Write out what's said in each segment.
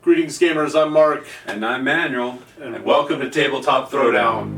Greetings gamers, I'm Mark. And I'm Manuel. And welcome to Tabletop Throwdown.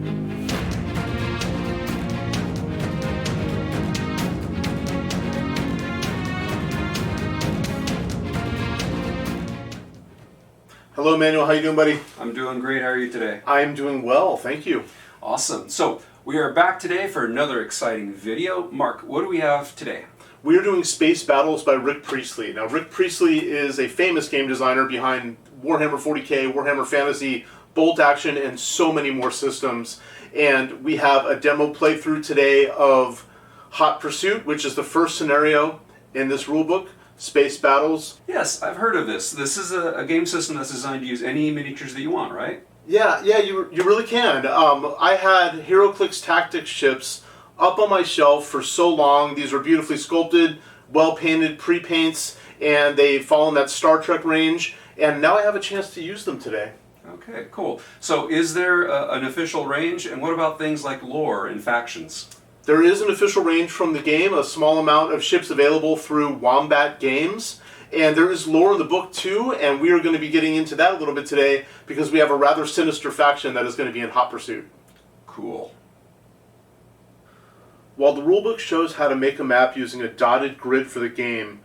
Hello Manuel, how you doing, buddy? I'm doing great. How are you today? I am doing well, thank you. Awesome. So we are back today for another exciting video. Mark, what do we have today? We are doing Space Battles by Rick Priestley. Now, Rick Priestley is a famous game designer behind Warhammer 40k, Warhammer Fantasy, Bolt Action, and so many more systems. And we have a demo playthrough today of Hot Pursuit, which is the first scenario in this rulebook, Space Battles. Yes, I've heard of this. This is a game system that's designed to use any miniatures that you want, right? Yeah, you really can. I had HeroClix Tactics ships up on my shelf for so long. These are beautifully sculpted, well-painted pre-paints, and they fall in that Star Trek range, and now I have a chance to use them today. Okay, cool. So is there an official range, and what about things like lore and factions? There is an official range from the game, a small amount of ships available through Wombat Games, and there is lore in the book too, and we are going to be getting into that a little bit today because we have a rather sinister faction that is going to be in Hot Pursuit. Cool. While the rulebook shows how to make a map using a dotted grid for the game,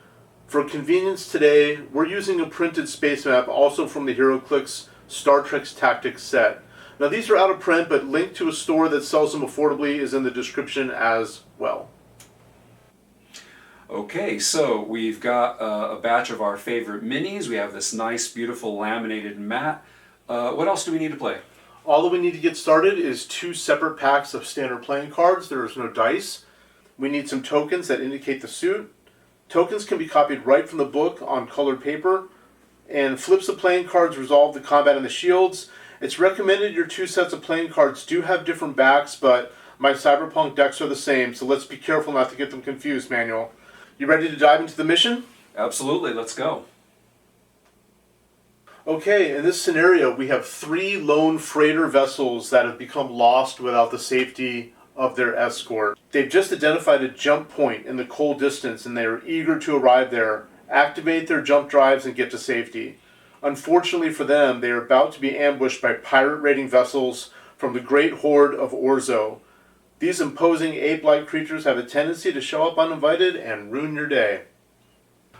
for convenience today, we're using a printed space map also from the HeroClix Star Trek Tactics set. Now these are out of print, but link to a store that sells them affordably is in the description as well. Okay, so we've got a batch of our favorite minis. We have this nice, beautiful laminated mat. What else do we need to play? All that we need to get started is 2 separate packs of standard playing cards. There is no dice. We need some tokens that indicate the suit. Tokens can be copied right from the book on colored paper. And flips of playing cards resolve the combat and the shields. It's recommended your 2 sets of playing cards do have different backs, but my Cyberpunk decks are the same, so let's be careful not to get them confused, Manuel. You ready to dive into the mission? Absolutely, let's go. Okay, in this scenario, we have 3 lone freighter vessels that have become lost without the safety of their escort. They've just identified a jump point in the cold distance, and they are eager to arrive there, activate their jump drives, and get to safety. Unfortunately for them, they are about to be ambushed by pirate raiding vessels from the Great Horde of Orzo. These imposing ape-like creatures have a tendency to show up uninvited and ruin your day.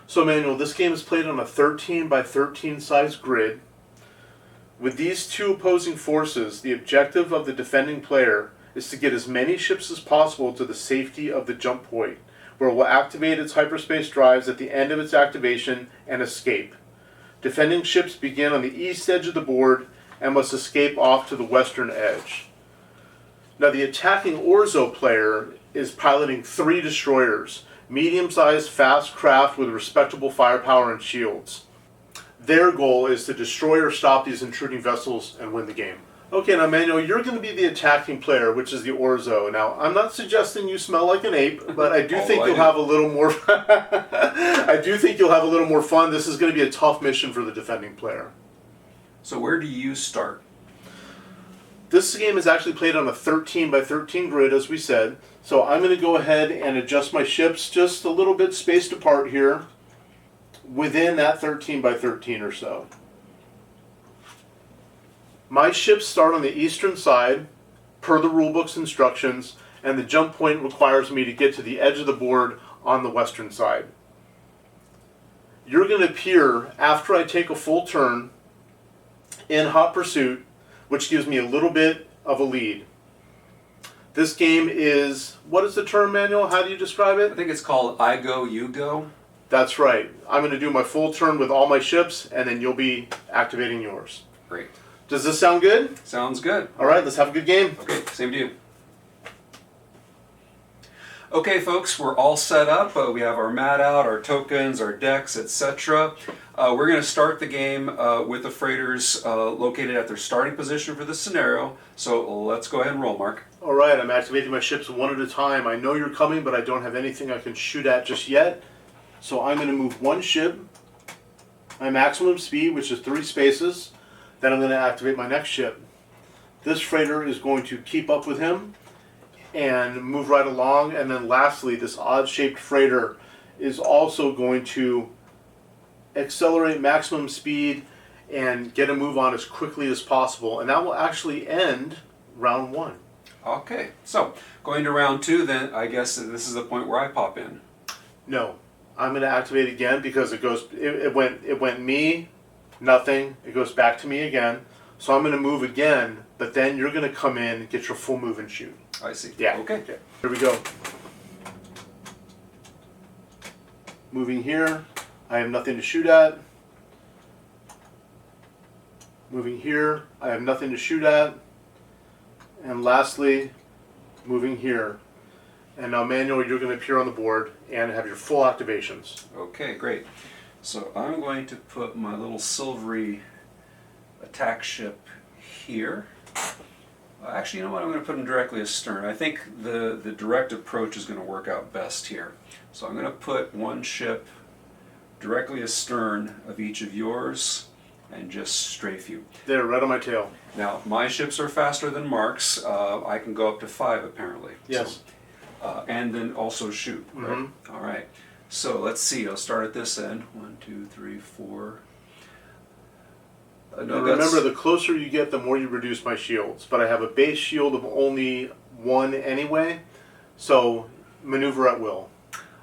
So Manuel, this game is played on a 13 by 13 size grid. With these 2 opposing forces, the objective of the defending player is to get as many ships as possible to the safety of the jump point, where it will activate its hyperspace drives at the end of its activation and escape. Defending ships begin on the east edge of the board and must escape off to the western edge. Now the attacking Orzo player is piloting 3 destroyers, medium-sized fast craft with respectable firepower and shields. Their goal is to destroy or stop these intruding vessels and win the game. Okay, now Manuel, you're going to be the attacking player, which is the Orzo. Now, I'm not suggesting you smell like an ape, but I do think you'll have a little more. I do think you'll have a little more fun. This is going to be a tough mission for the defending player. So where do you start? This game is actually played on a 13 by 13 grid, as we said. So I'm going to go ahead and adjust my ships just a little bit spaced apart here within that 13 by 13 or so. My ships start on the eastern side, per the rulebook's instructions, and the jump point requires me to get to the edge of the board on the western side. You're going to appear after I take a full turn in Hot Pursuit, which gives me a little bit of a lead. This game is, what is the term, Manuel? How do you describe it? I think it's called I Go, You Go. That's right. I'm going to do my full turn with all my ships, and then you'll be activating yours. Great. Does this sound good? Sounds good. All right, let's have a good game. Okay, same to you. Okay, folks, we're all set up. We have our mat out, our tokens, our decks, etc. We're going to start the game with the freighters located at their starting position for this scenario. So let's go ahead and roll, Mark. All right, I'm activating my ships one at a time. I know you're coming, but I don't have anything I can shoot at just yet. So I'm going to move 1 ship, my maximum speed, which is 3 spaces. Then I'm going to activate my next ship. This freighter is going to keep up with him and move right along. And then lastly, this odd-shaped freighter is also going to accelerate maximum speed and get a move on as quickly as possible. And that will actually end round 1. Okay, so going to round 2, then I guess this is the point where I pop in. No, I'm going to activate again because it went me, nothing. It goes back to me again. So I'm going to move again, but then you're going to come in, get your full move and shoot. I see. Yeah. Okay. Here we go. Moving here, I have nothing to shoot at. Moving here, I have nothing to shoot at. And lastly, moving here. And now, Manuel, you're going to appear on the board and have your full activations. Okay, great. So I'm going to put my little silvery attack ship here. Actually, you know what? I'm going to put them directly astern. I think the direct approach is going to work out best here. So I'm going to put one ship directly astern of each of yours and just strafe you. There, right on my tail. Now, my ships are faster than Mark's. I can go up to 5 apparently. Yes. So, and then also shoot. Right? Mm-hmm. All right. So let's see. I'll start at this end. 1, 2, 3, 4. And remember, the closer you get, the more you reduce my shields. But I have a base shield of only 1 anyway, so maneuver at will.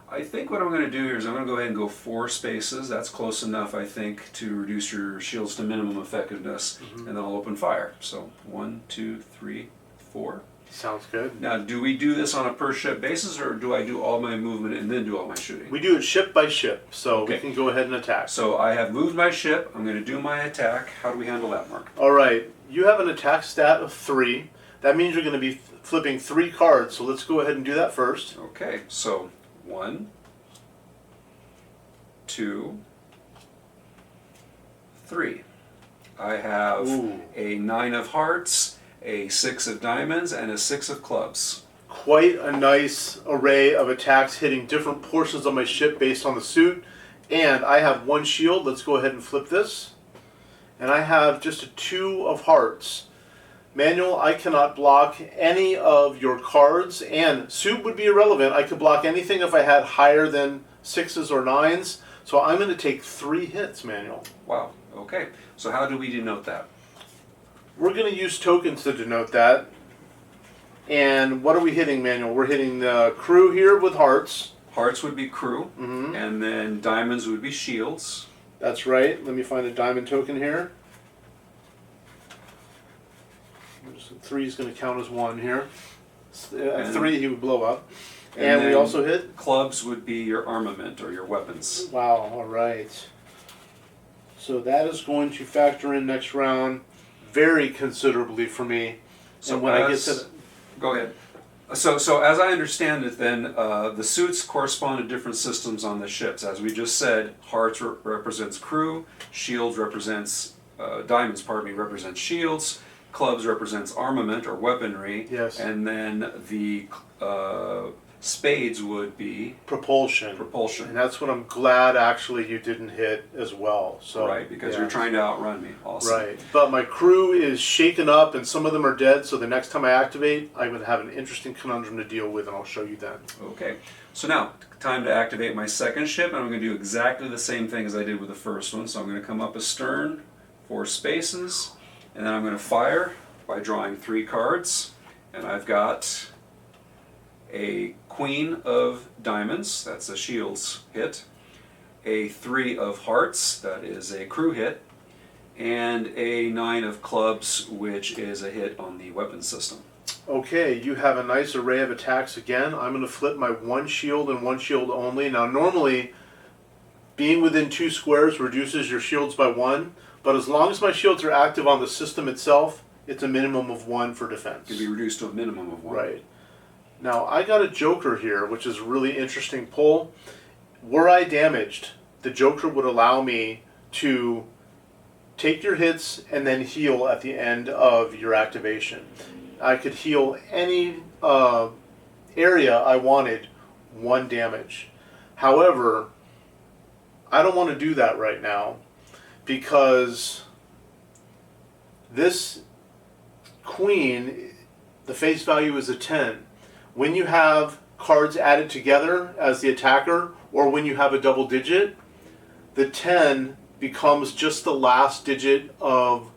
I think what I'm going to do here is I'm going to go ahead and go 4 spaces. That's close enough, I think, to reduce your shields to minimum effectiveness. And then I'll open fire. So 1, 2, 3, 4. Sounds good. Now, do we do this on a per ship basis, or do I do all my movement and then do all my shooting? We do it ship by ship, so Okay. we can go ahead and attack. So I have moved my ship. I'm going to do my attack. How do we handle that, Mark? All right, you have an attack stat of 3. That means you're going to be flipping 3 cards, so let's go ahead and do that first. Okay, so 1, 2, 3. I have a 9 of hearts, a 6 of diamonds, and a 6 of clubs. Quite a nice array of attacks hitting different portions of my ship based on the suit. And I have 1 shield. Let's go ahead and flip this. And I have just a 2 of hearts. Manuel, I cannot block any of your cards, and suit would be irrelevant. I could block anything if I had higher than 6s or 9s. So I'm going to take 3 hits, Manuel. Wow, okay. So how do we denote that? We're going to use tokens to denote that. And what are we hitting, Manuel? We're hitting the crew here with hearts. Hearts would be crew, and then diamonds would be shields. That's right. Let me find a diamond token here. 3 is going to count as 1 here. At 3, he would blow up. And we also hit? Clubs would be your armament or your weapons. Wow, all right. So that is going to factor in next round very considerably for me. So and when I get to go ahead. So as I understand it, then the suits correspond to different systems on the ships. As we just said, hearts represents crew, shields represents diamonds. Pardon me, represents shields. Clubs represents armament or weaponry. Yes. And then the spades would be propulsion. And that's what I'm glad actually you didn't hit as well. So right, because you're trying to outrun me also. Right. But my crew is shaken up and some of them are dead, so the next time I activate, I'm going to have an interesting conundrum to deal with, and I'll show you then. Okay. So now, time to activate my second ship, and I'm going to do exactly the same thing as I did with the first one. So I'm going to come up astern, 4 spaces, and then I'm going to fire by drawing 3 cards, and I've got a queen of diamonds, that's a shields hit, a 3 of hearts, that is a crew hit, and a 9 of clubs, which is a hit on the weapon system. Okay, you have a nice array of attacks again. I'm going to flip my 1 shield and 1 shield only. Now normally, being within 2 squares reduces your shields by 1, but as long as my shields are active on the system itself, it's a minimum of 1 for defense. It can be reduced to a minimum of 1. Right. Now, I got a Joker here, which is a really interesting pull. Were I damaged, the Joker would allow me to take your hits and then heal at the end of your activation. I could heal any area I wanted 1 damage. However, I don't want to do that right now because this queen, the face value is a 10. When you have cards added together as the attacker, or when you have a double digit, the 10 becomes just the last digit of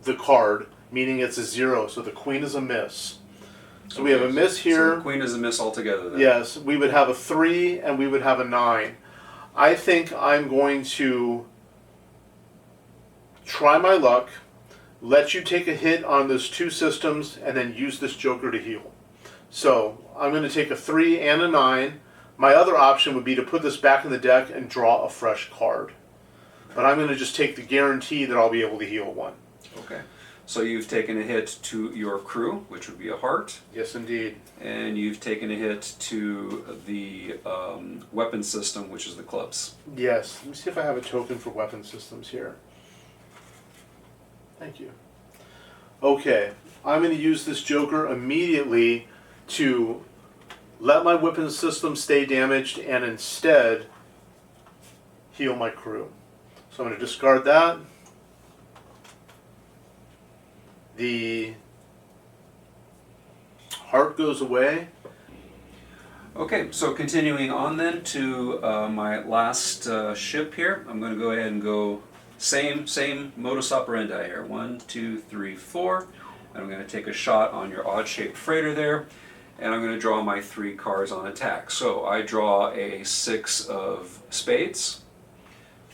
the card, meaning it's a 0. So the queen is a miss. So we have a miss here. So the queen is a miss altogether then. Yes, we would have a 3 and we would have a 9. I think I'm going to try my luck, let you take a hit on those 2 systems, and then use this joker to heal. So I'm going to take a 3 and a 9. My other option would be to put this back in the deck and draw a fresh card. But I'm going to just take the guarantee that I'll be able to heal 1. Okay. So you've taken a hit to your crew, which would be a heart. Yes, indeed. And you've taken a hit to the weapon system, which is the clubs. Yes. Let me see if I have a token for weapon systems here. Thank you. Okay. I'm going to use this joker immediately to let my weapon system stay damaged and instead heal my crew. So I'm going to discard that. The heart goes away. Okay, so continuing on then to my last ship here. I'm going to go ahead and go same modus operandi here. 1, 2, 3, 4. And I'm going to take a shot on your odd-shaped freighter there. And I'm going to draw my 3 cards on attack. So I draw a 6 of spades.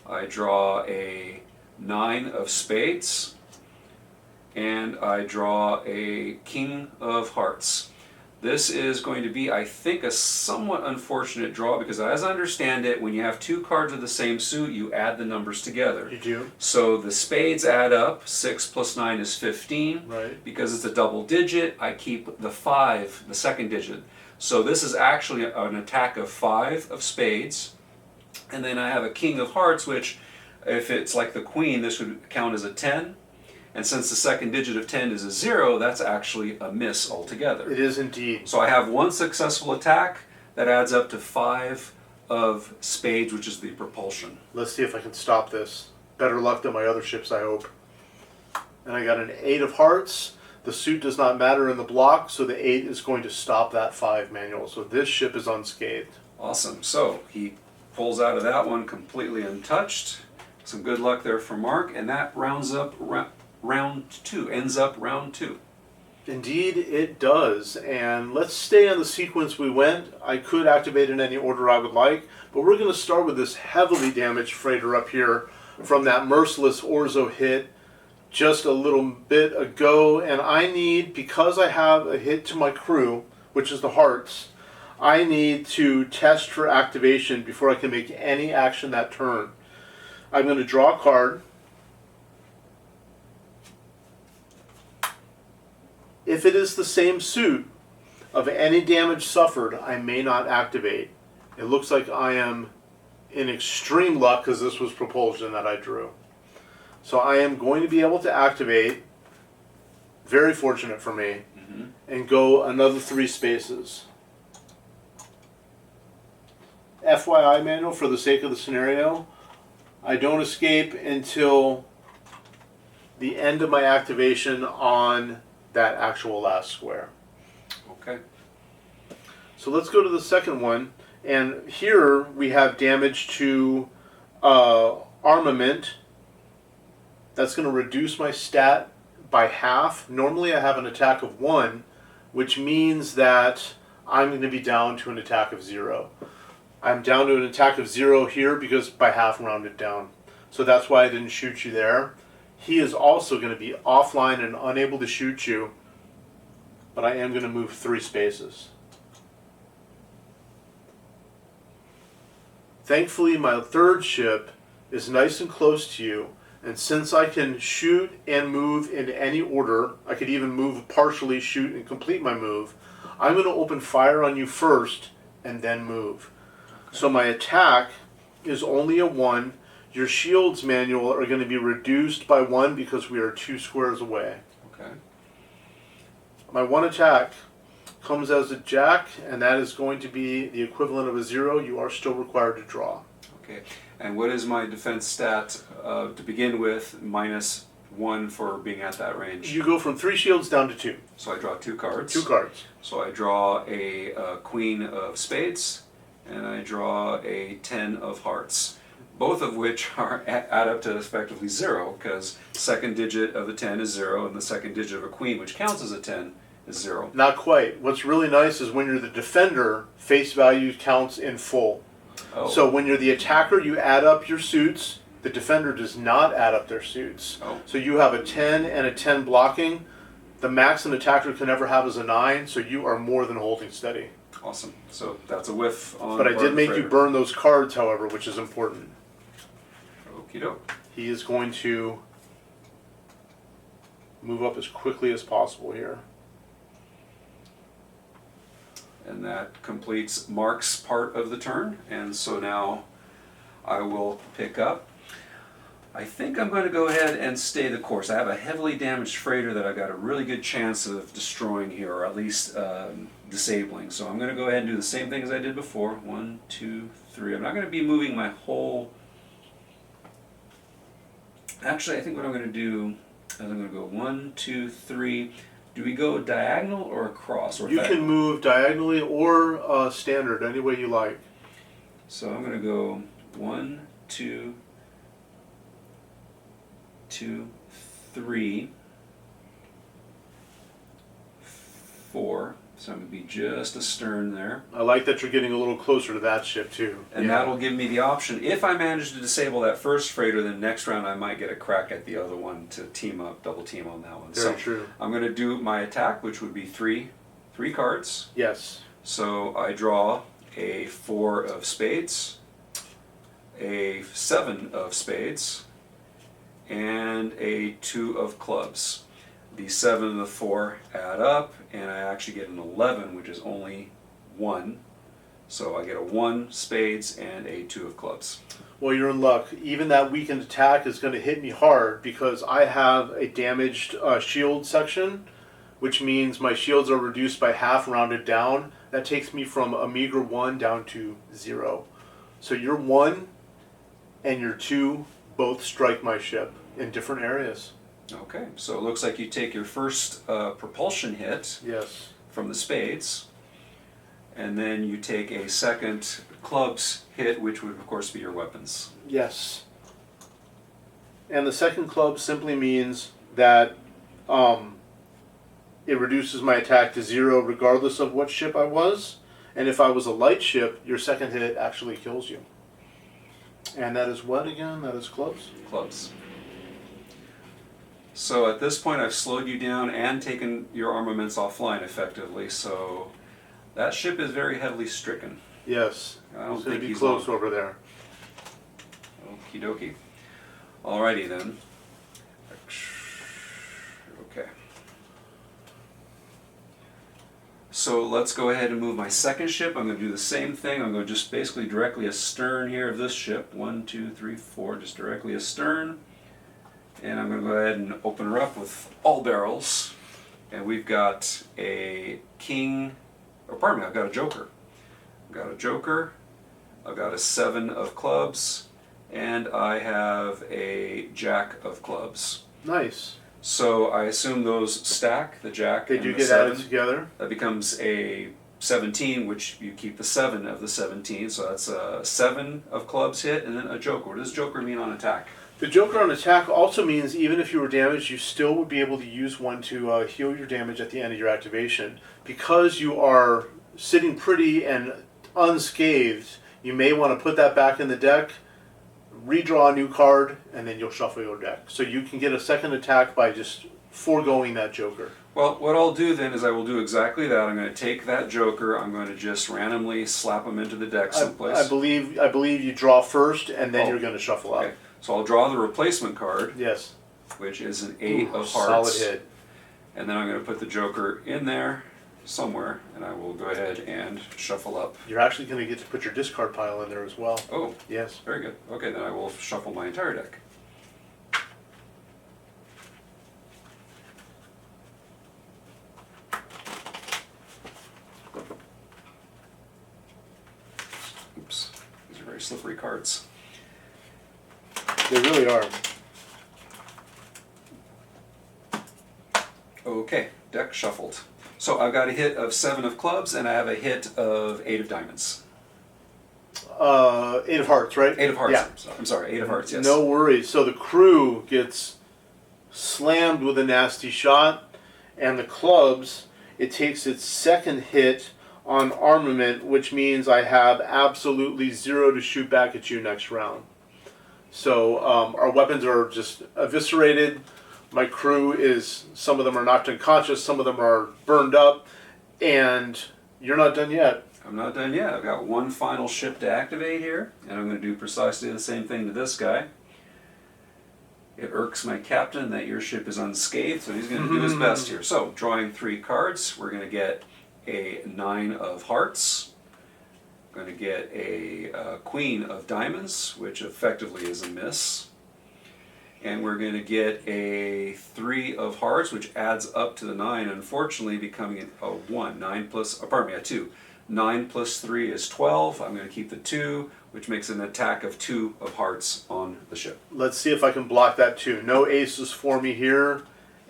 I draw a 9 of spades. And I draw a king of hearts. This is going to be, I think, a somewhat unfortunate draw because as I understand it, when you have 2 cards of the same suit, you add the numbers together. You do? So the spades add up. 6 plus 9 is 15. Right. Because it's a double digit, I keep the 5, the second digit. So this is actually an attack of 5 of spades. And then I have a king of hearts, which if it's like the queen, this would count as a 10. And since the second digit of 10 is a 0, that's actually a miss altogether. It is indeed. So I have 1 successful attack that adds up to 5 of spades, which is the propulsion. Let's see if I can stop this. Better luck than my other ships, I hope. And I got an 8 of hearts. The suit does not matter in the block, so the 8 is going to stop that 5 manual. So this ship is unscathed. Awesome. So he pulls out of that one completely untouched. Some good luck there for Mark, and that rounds up round 2, ends up round 2. Indeed it does, and let's stay on the sequence we went. I could activate in any order I would like, but we're going to start with this heavily damaged freighter up here from that merciless Orzo hit just a little bit ago, and I need, because I have a hit to my crew, which is the hearts, I need to test for activation before I can make any action that turn. I'm going to draw a card. If it is the same suit of any damage suffered, I may not activate. It looks like I am in extreme luck because this was propulsion that I drew. So I am going to be able to activate, very fortunate for me, and go another 3 spaces. FYI, Manuel, for the sake of the scenario, I don't escape until the end of my activation on that actual last square. Okay. So let's go to the second one, and here we have damage to armament. That's going to reduce my stat by half. Normally I have an attack of 1, which means that I'm going to be down to an attack of 0. I'm down to an attack of 0 here because by half rounded down. So that's why I didn't shoot you there. He is also going to be offline and unable to shoot you, but I am going to move 3 spaces. Thankfully, my third ship is nice and close to you, and since I can shoot and move in any order, I could even move partially, shoot, and complete my move, I'm going to open fire on you first and then move. So my attack is only a 1. Your shields, Manuel, are going to be reduced by 1 because we are 2 squares away. Okay. My 1 attack comes as a jack, and that is going to be the equivalent of a 0. You are still required to draw. Okay. And what is my defense stat to begin with, -1 for being at that range? You go from 3 shields down to 2. So I draw 2 cards. 2 cards. So I draw a queen of spades, and I draw a 10 of hearts. both of which are add up to effectively 0, because second digit of a 10 is 0, and the second digit of a queen, which counts as a 10, is 0. Not quite. What's really nice is when you're the defender, face value counts in full. Oh. So when you're the attacker, you add up your suits. The defender does not add up their suits. Oh. So you have a 10 and a 10 blocking. The max an attacker can ever have is a 9, so you are more than holding steady. Awesome. So that's a whiff on. But I did make you burn those cards, however, which is important. Okie doke. He is going to move up as quickly as possible here. And that completes Mark's part of the turn. And so now I will pick up. I think I'm going to go ahead and stay the course. I have a heavily damaged freighter that I've got a really good chance of destroying here, or at least disabling. So I'm going to go ahead and do the same thing as I did before. 1, 2, 3. I'm not going to be moving my whole... Actually, I think what I'm going to do is I'm going to go 1, 2, 3. Do we go diagonal or across? Or you can move diagonally or standard, any way you like. So I'm going to go 1, 2, 2, 3, 4. So I'm going to be just astern there. I like that you're getting a little closer to that ship too. And that'll give me the option, if I manage to disable that first freighter, then next round I might get a crack at the other one to team up, double team on that one. Very true. I'm going to do my attack, which would be three cards. Yes. So I draw a 4 of spades, a 7 of spades, and a 2 of clubs. The 7 and the 4 add up, and I actually get an 11, which is only 1. So I get a 1 spades and a 2 of clubs. Well, you're in luck. Even that weakened attack is going to hit me hard because I have a damaged shield section, which means my shields are reduced by half, rounded down. That takes me from a meager 1 down to 0. So your 1 and your 2 both strike my ship in different areas. Okay, so it looks like you take your first propulsion hit. Yes. From the spades, and then you take a second clubs hit, which would of course be your weapons. Yes. And the second club simply means that it reduces my attack to 0 regardless of what ship I was. And if I was a light ship, your second hit actually kills you. And that is what again? That is clubs? Clubs. So at this point I've slowed you down and taken your armaments offline effectively, so that ship is very heavily stricken. Yes. I don't It's going think to be he's close long. over there. Okie dokie. Alrighty then. Okay. So let's go ahead and move my second ship. I'm going to do the same thing. I'm going to just basically directly astern here of this ship. 1, 2, 3, 4, just directly astern. And I'm going to go ahead and open her up with all barrels. And we've got a king, or pardon me, I've got a joker. I've got a joker, I've got a 7 of clubs, and I have a jack of clubs. Nice. So I assume those stack, the jack They and do the get 7. added together. That becomes a 17, which you keep the 7 of the 17. So that's a 7 of clubs hit, and then a joker. What does joker mean on attack? The joker on attack also means even if you were damaged, you still would be able to use one to heal your damage at the end of your activation. Because you are sitting pretty and unscathed, you may want to put that back in the deck, redraw a new card, and then you'll shuffle your deck. So you can get a second attack by just foregoing that joker. Well, what I'll do then is I will do exactly that. I'm going to take that joker, I'm going to just randomly slap him into the deck someplace. I believe you draw first, and then Oh. you're going to shuffle out. Okay. So I'll draw the replacement card, Yes. which is an 8 of Solid hearts. hit. And then I'm going to put the joker in there somewhere, and I will go ahead and shuffle up. You're actually going to get to put your discard pile in there as well. Oh, Yes. very good. Okay, then I will shuffle my entire deck. Oops, these are very slippery cards. They really are. Okay, deck shuffled. So I've got a hit of 7 of clubs, and I have a hit of 8 of diamonds. Eight of hearts, right? Eight of hearts. Yeah. I'm sorry, eight of hearts, yes. No worries. So the crew gets slammed with a nasty shot, and the clubs, it takes its second hit on armament, which means I have absolutely 0 to shoot back at you next round. So our weapons are just eviscerated. My crew is, some of them are knocked unconscious, some of them are burned up, and you're not done yet. I'm not done yet. I've got one final ship to activate here, and I'm going to do precisely the same thing to this guy. It irks my captain that your ship is unscathed, so he's going to do his best here. So, drawing 3 cards, we're going to get a 9 of hearts. We're going to get a queen of diamonds, which effectively is a miss. And we're going to get a 3 of hearts, which adds up to the 9, unfortunately becoming a 1. 9 plus, pardon me, a 2. 9 plus 3 is 12. I'm going to keep the 2, which makes an attack of 2 of hearts on the ship. Let's see if I can block that too. No aces for me here.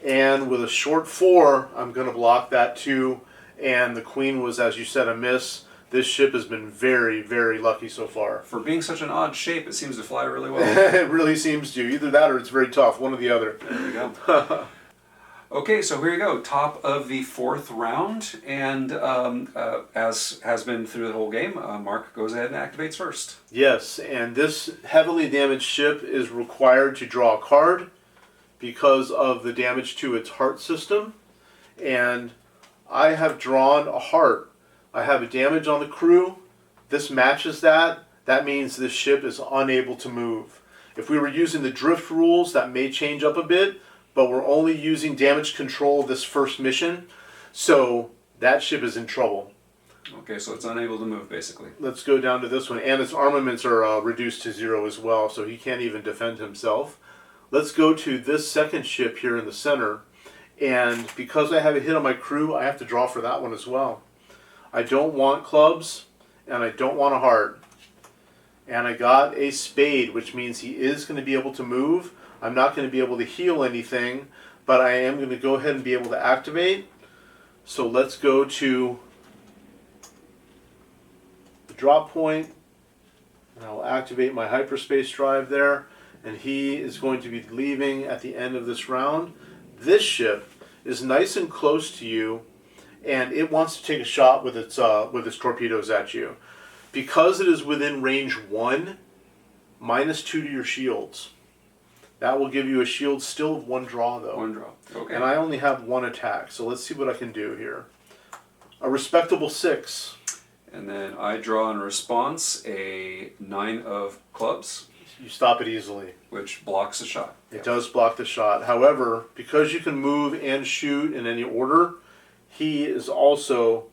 And with a short 4, I'm going to block that too. And the queen was, as you said, a miss. This ship has been very, very lucky so far. For being such an odd shape, it seems to fly really well. It really seems to. Either that or it's very tough. One or the other. There we go. Okay, so here you go. Top of the 4th round. And as has been through the whole game, Mark goes ahead and activates first. Yes, and this heavily damaged ship is required to draw a card because of the damage to its heart system. And I have drawn a heart. I have a damage on the crew. This matches that. That means this ship is unable to move. If we were using the drift rules, that may change up a bit, but we're only using damage control this first mission, so that ship is in trouble. Okay, so it's unable to move, basically. Let's go down to this one, and its armaments are reduced to 0 as well, so he can't even defend himself. Let's go to this second ship here in the center, and because I have a hit on my crew, I have to draw for that one as well. I don't want clubs, and I don't want a heart. And I got a spade, which means he is going to be able to move. I'm not going to be able to heal anything, but I am going to go ahead and be able to activate. So let's go to the drop point, and I'll activate my hyperspace drive there, and he is going to be leaving at the end of this round. This ship is nice and close to you, and it wants to take a shot with its torpedoes at you. Because it is within range 1, -2 to your shields. That will give you a shield still of 1 draw, though. 1 draw. Okay. And I only have 1 attack, so let's see what I can do here. A respectable 6. And then I draw in response a 9 of clubs. You stop it easily. Which blocks the shot. It does block the shot. However, because you can move and shoot in any order, he is also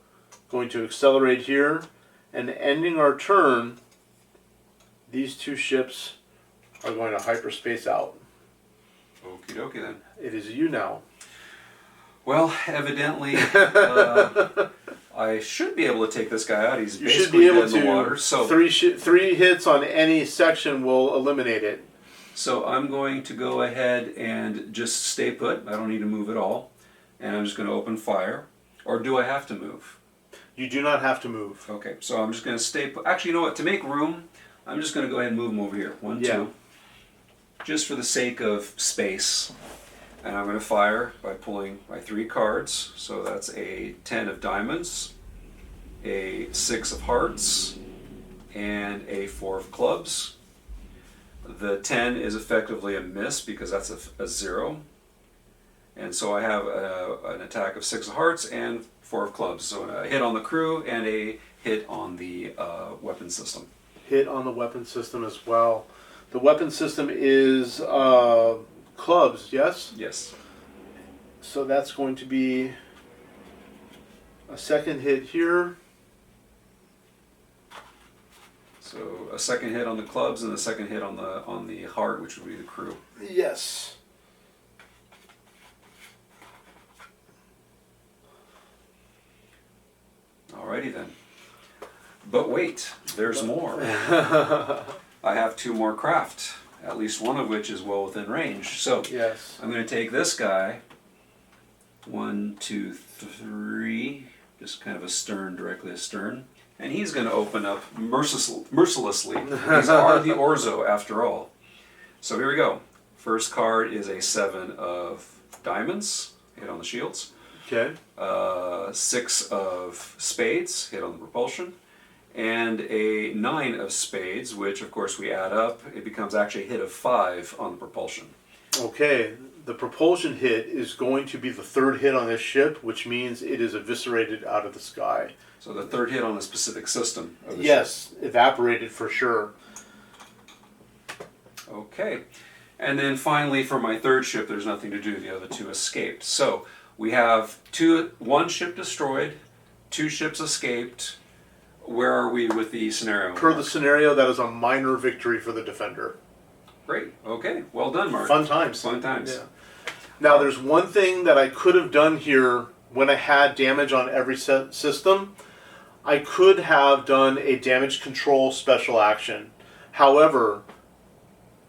going to accelerate here. And ending our turn, these 2 ships are going to hyperspace out. Okie dokie then. It is you now. Well, evidently, I should be able to take this guy out. He's You should basically be able dead in the water. to. So 3 hits on any section will eliminate it. So I'm going to go ahead and just stay put. I don't need to move at all. And I'm just going to open fire. Or do I have to move? You do not have to move. Okay, so I'm just going to stay put. Actually, you know what? To make room, I'm just going to go ahead and move him over here. 1, 2. Just for the sake of space. And I'm going to fire by pulling my 3 cards. So that's a 10 of diamonds, a 6 of hearts, and a 4 of clubs. The 10 is effectively a miss because that's a 0. And so I have an attack of 6 of hearts and 4 of clubs. So a hit on the crew and a hit on the weapon system. Hit on the weapon system as well. The weapon system is clubs, yes? Yes. So that's going to be a second hit here. So a second hit on the clubs and a second hit on the heart, which would be the crew. Yes. Alrighty then. But wait, there's more. I have 2 more craft, at least one of which is well within range. So yes. I'm going to take this guy. 1, 2, 3. Just kind of a stern, directly astern. And he's going to open up mercilessly. These are the Orzo, after all. So here we go. First card is a 7 of diamonds, hit on the shields. Okay. 6 of spades, hit on the propulsion. And a 9 of spades, which of course we add up. It becomes actually a hit of 5 on the propulsion. Okay. The propulsion hit is going to be the 3rd hit on this ship, which means it is eviscerated out of the sky. So the 3rd hit on a specific system of the Yes, evaporated for sure. Okay. And then finally, for my 3rd ship, there's nothing to do. The other 2 escaped. So we have 1 ship destroyed, 2 ships escaped. Where are we with the scenario? Per the scenario, that is a minor victory for the defender. Great. Okay. Well done, Mark. Fun times. Fun times. Yeah. Now, there's one thing that I could have done here when I had damage on every system. I could have done a damage control special action. However,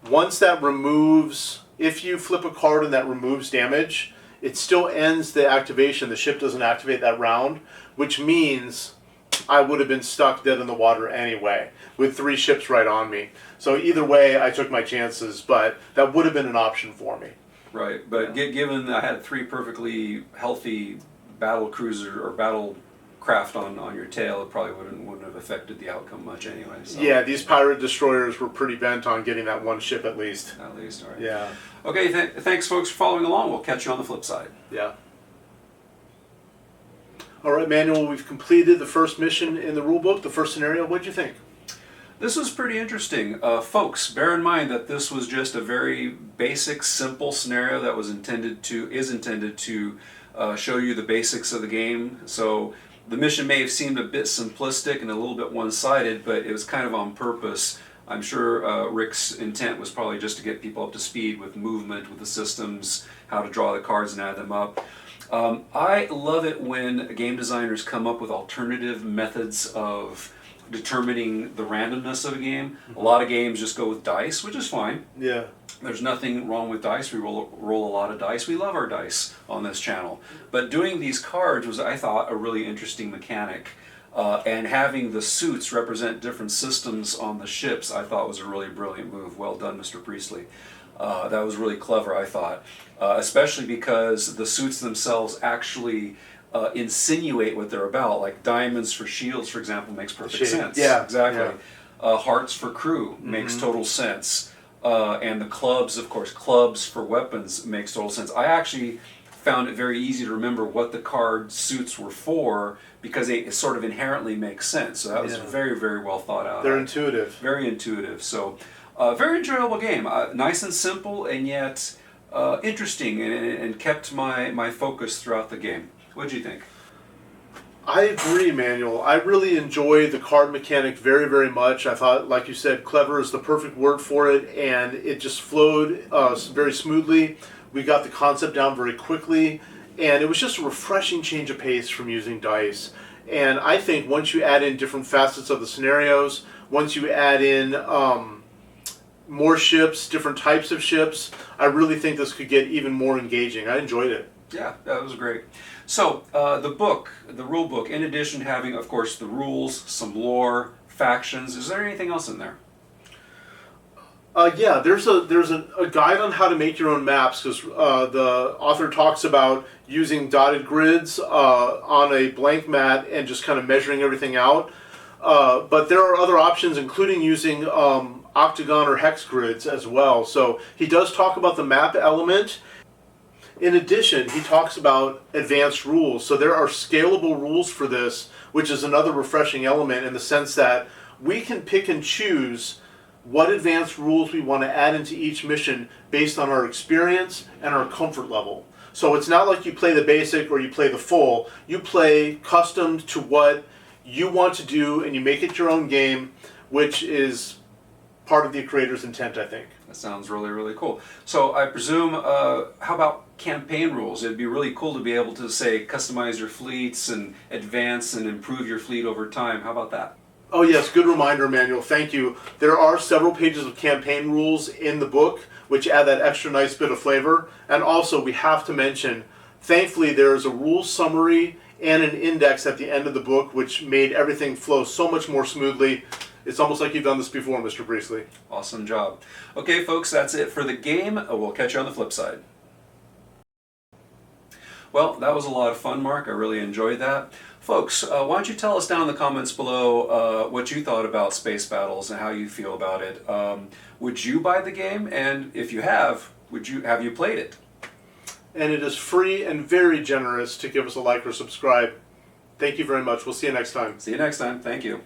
once that removes, if you flip a card and that removes damage, it still ends the activation. The ship doesn't activate that round, which means I would have been stuck dead in the water anyway, with 3 ships right on me. So either way, I took my chances, but that would have been an option for me. Right, but given I had 3 perfectly healthy battle cruiser or battle craft on your tail, it probably wouldn't have affected the outcome much anyway. So. Yeah, these pirate destroyers were pretty bent on getting that 1 ship at least. At least, all right. Yeah. Okay, thanks folks for following along. We'll catch you on the flip side. Yeah. All right, Manuel, we've completed the first mission in the rulebook, the first scenario. What'd you think? This was pretty interesting. Folks, bear in mind that this was just a very basic, simple scenario that is intended to show you the basics of the game. So the mission may have seemed a bit simplistic and a little bit one-sided, but it was kind of on purpose. I'm sure Rick's intent was probably just to get people up to speed with movement, with the systems, how to draw the cards and add them up. I love it when game designers come up with alternative methods of determining the randomness of a game. A lot of games just go with dice, which is fine. Yeah. There's nothing wrong with dice. We roll a lot of dice. We love our dice on this channel. But doing these cards was, I thought, a really interesting mechanic. And having the suits represent different systems on the ships, I thought was a really brilliant move. Well done, Mr. Priestley. That was really clever, I thought. Especially because the suits themselves actually insinuate what they're about. Like diamonds for shields, for example, makes perfect sense. Yeah, exactly. Yeah. Hearts for crew makes total sense. And the clubs, of course, clubs for weapons makes total sense. I actually found it very easy to remember what the card suits were for because they sort of inherently make sense. So that was very, very well thought out. They're intuitive. Very intuitive. So very enjoyable game. Nice and simple and yet interesting and kept my focus throughout the game. What did you think? I agree, Manuel. I really enjoy the card mechanic very, very much. I thought, like you said, clever is the perfect word for it, and it just flowed very smoothly. We got the concept down very quickly, and it was just a refreshing change of pace from using dice. And I think once you add in different facets of the scenarios, once you add in more ships, different types of ships, I really think this could get even more engaging. I enjoyed it. Yeah, that was great. So, the rule book, in addition to having, of course, the rules, some lore, factions, is there anything else in there? Yeah, there's a guide on how to make your own maps, because the author talks about using dotted grids on a blank mat and just kind of measuring everything out. But there are other options, including using octagon or hex grids as well. So he does talk about the map element. In addition, he talks about advanced rules. So there are scalable rules for this, which is another refreshing element in the sense that we can pick and choose what advanced rules we want to add into each mission based on our experience and our comfort level. So it's not like you play the basic or you play the full. You play customed to what you want to do and you make it your own game, which is part of the creator's intent, I think. That sounds really, really cool. So I presume, how about campaign rules? It'd be really cool to be able to, say, customize your fleets and advance and improve your fleet over time. How about that? Oh yes, good reminder, Manuel. Thank you. There are several pages of campaign rules in the book, which add that extra nice bit of flavor. And also, we have to mention Thankfully, there is a rules summary and an index at the end of the book, which made everything flow so much more smoothly. It's almost like you've done this before, Mr. Priestley. Awesome job. Okay, folks, that's it for the game. We'll catch you on the flip side. Well, that was a lot of fun, Mark. I really enjoyed that. Folks, why don't you tell us down in the comments below what you thought about Space Battles and how you feel about it. Would you buy the game? And if you have you played it? And it is free and very generous to give us a like or subscribe. Thank you very much. We'll see you next time. See you next time. Thank you.